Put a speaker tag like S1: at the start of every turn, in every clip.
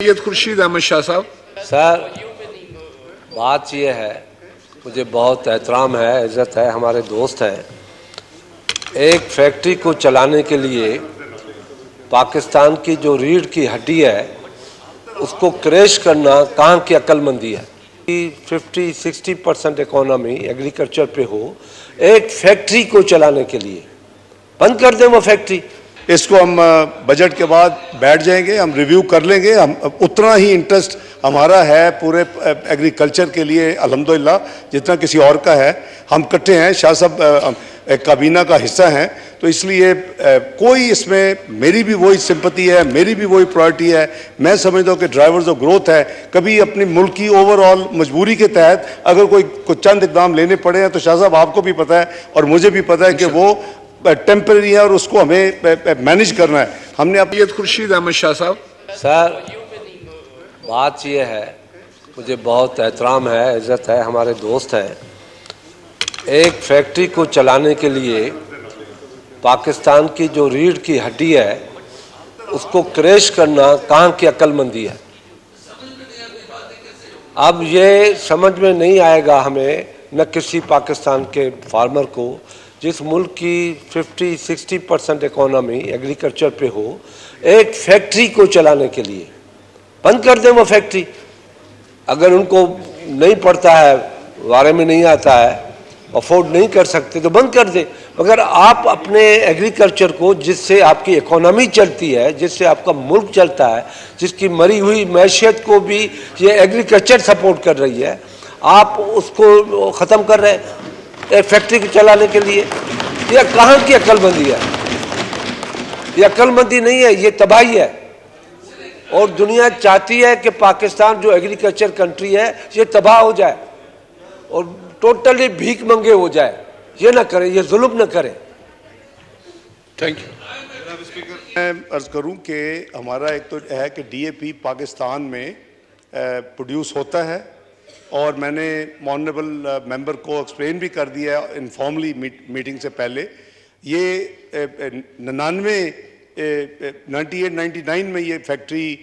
S1: सैयद खुर्शीद अहमद शाह साहब।
S2: सर, बात ये है, मुझे बहुत एहतराम है, इज़्ज़त है, हमारे दोस्त हैं। एक फैक्ट्री को चलाने के लिए पाकिस्तान की जो रीढ़ की हड्डी है उसको क्रैश करना कहाँ की अक्लमंदी है। 50-60% इकोनॉमी एग्रीकल्चर पे हो, एक फैक्ट्री को चलाने के लिए बंद कर दें वो फैक्ट्री।
S3: इसको हम बजट के बाद बैठ जाएंगे, हम रिव्यू कर लेंगे। हम उतना ही इंटरेस्ट हमारा है पूरे एग्रीकल्चर के लिए अल्हम्दुलिल्लाह जितना किसी और का है। हम इकट्ठे हैं, शाह साहब काबीना का हिस्सा हैं, तो इसलिए कोई इसमें मेरी भी वही सिंपैथी है, मेरी भी वही प्रायोरिटी है। मैं समझता हूँ कि ड्राइवर्स ऑफ ग्रोथ है, कभी अपनी मुल्क की ओवरऑल मजबूरी के तहत अगर कोई चंद इकदाम लेने पड़े हैं तो शाह साहब आपको भी पता है और मुझे भी पता है कि वो टेम्परेरी है और उसको हमें मैनेज करना है। हमने अब
S1: सैयद खुर्शीद अहमद शाह साहब।
S2: सर, बात ये है, मुझे बहुत एहतराम है, इज़्ज़त है, हमारे दोस्त हैं। एक फैक्ट्री को चलाने के लिए पाकिस्तान की जो रीढ़ की हड्डी है उसको क्रैश करना कहाँ की अक्लमंदी है। अब ये समझ में नहीं आएगा हमें, न किसी पाकिस्तान के फार्मर को जिस मुल्क की 50-60% इकोनॉमी एग्रीकल्चर पे हो, एक फैक्ट्री को चलाने के लिए बंद कर दें वो फैक्ट्री। अगर उनको नहीं पड़ता है, बारे में नहीं आता है, अफोर्ड नहीं कर सकते तो बंद कर दें। मगर आप अपने एग्रीकल्चर को, जिससे आपकी इकोनॉमी चलती है, जिससे आपका मुल्क चलता है, जिसकी मरी हुई मैशियत को भी ये एग्रीकल्चर सपोर्ट कर रही है, आप उसको ख़त्म कर रहे हैं एक फैक्ट्री को चलाने के लिए। ये कहाँ की अक्लमंदी है? ये अक्लमंदी नहीं है, ये तबाही है। और दुनिया चाहती है कि पाकिस्तान जो एग्रीकल्चर कंट्री है ये तबाह हो जाए और टोटली भीख मंगे हो जाए। ये ना करें, ये जुल्म ना करें।
S1: Thank you.
S3: मैं अर्ज़ करूं कि हमारा एक तो है कि डीएपी पाकिस्तान में प्रोड्यूस होता है और मैंने ऑनरेबल मेंबर को एक्सप्लेन भी कर दिया है इनफॉर्मली मीटिंग से पहले। ये 98-99 में ये फैक्ट्री,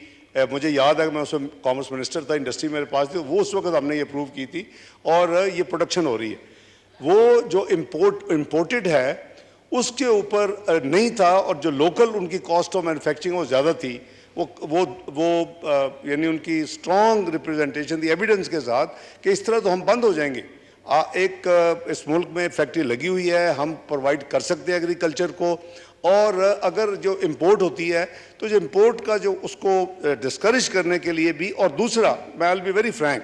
S3: मुझे याद है मैं उसमें कॉमर्स मिनिस्टर था, इंडस्ट्री मेरे पास थी, वो उस वक्त हमने ये अप्रूव की थी और ये प्रोडक्शन हो रही है। वो जो इम्पोर्टेड है उसके ऊपर नहीं था और जो लोकल उनकी कॉस्ट ऑफ मैन्युफैक्चरिंग वो ज़्यादा थी। वो यानी उनकी स्ट्रॉन्ग रिप्रेजेंटेशन दी एविडेंस के साथ कि इस तरह तो हम बंद हो जाएंगे। एक इस मुल्क में फैक्ट्री लगी हुई है, हम प्रोवाइड कर सकते हैं एग्रीकल्चर को, और अगर जो इंपोर्ट होती है तो जो इंपोर्ट का जो उसको डिस्करेज करने के लिए भी। और दूसरा, मैं विल बी वेरी फ्रैंक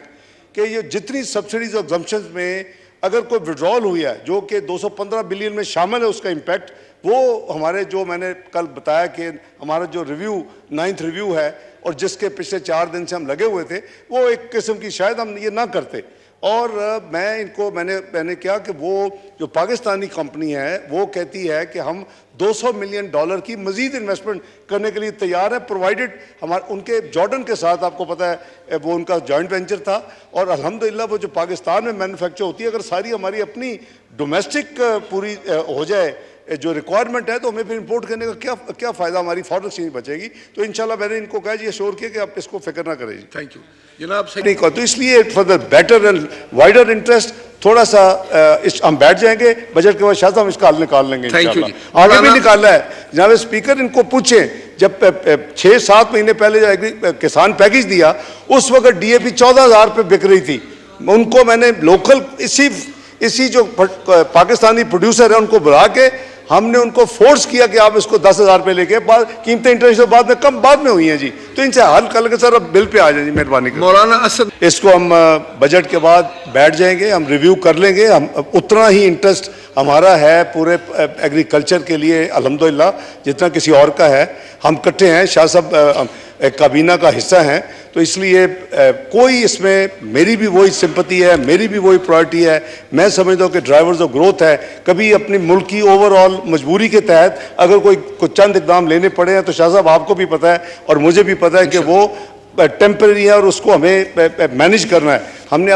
S3: कि ये जितनी सब्सिडीज और एग्जम्पशंस में अगर कोई विड्रॉल हुई है जो कि 215 बिलियन में शामिल है, उसका इम्पैक्ट वो हमारे जो मैंने कल बताया कि हमारा जो रिव्यू 9th रिव्यू है और जिसके पिछले 4 दिन से हम लगे हुए थे, वो एक किस्म की शायद हम ये ना करते। और मैंने क्या कि वो जो पाकिस्तानी कंपनी है वो कहती है कि हम $200 मिलियन की मज़ीद इन्वेस्टमेंट करने के लिए तैयार है, प्रोवाइडेड उनके जॉर्डन के साथ, आपको पता है वो उनका जॉइंट वेंचर था। और अल्हम्दुलिल्लाह वो जो पाकिस्तान में मैन्युफैक्चर होती है, अगर सारी हमारी अपनी डोमेस्टिक पूरी हो जाए जो रिक्वायरमेंट है, तो हमें फिर इंपोर्ट करने का क्या फ़ायदा, हमारी फॉरेन एक्सचेंज बचेगी। तो इंशाल्लाह मैंने इनको कहा जी, श्योर किया कि आप इसको फिक्र ना करें जी।
S1: थैंक यू जनाब।
S3: नहीं कहा, तो इसलिए for the better and wider interest थोड़ा सा हम बैठ जाएंगे, बजट के बाद शायद हम इसका हल निकाल लेंगे इंशाल्लाह। आगे भी निकालना है जनाब स्पीकर, इनको पूछें जब 6-7 महीने पहले जो किसान पैकेज दिया उस वक्त डीएपी 14,000 पे बिक रही थी। उनको मैंने लोकल इसी जो पाकिस्तानी प्रोड्यूसर है उनको बुला के हमने उनको फोर्स किया कि आप इसको 10,000 पे लेके, कीमतें इंटरनेशनल बाद में हुई हैं जी। तो इनसे हल कर के सर अब बिल पे आ जाए जी, मेहरबानी
S1: मौलाना असद।
S3: इसको हम बजट के बाद बैठ जाएंगे, हम रिव्यू कर लेंगे। हम उतना ही इंटरेस्ट हमारा है पूरे एग्रीकल्चर के लिए अल्हम्दुलिल्लाह जितना किसी और का है। हम इकट्ठे हैं, शाह साहब काबीना का हिस्सा हैं, तो इसलिए कोई इसमें मेरी भी वही सिंपैथी है, मेरी भी वही प्रायोरिटी है। मैं समझता हूँ कि ड्राइवर्स ऑफ ग्रोथ है, कभी अपनी मुल्क की ओवरऑल मजबूरी के तहत अगर कोई चंद इकदाम लेने पड़े हैं तो शाह साहब आपको भी पता है और मुझे भी पता है कि वो टेम्परेरी है और उसको हमें मैनेज करना है। हमने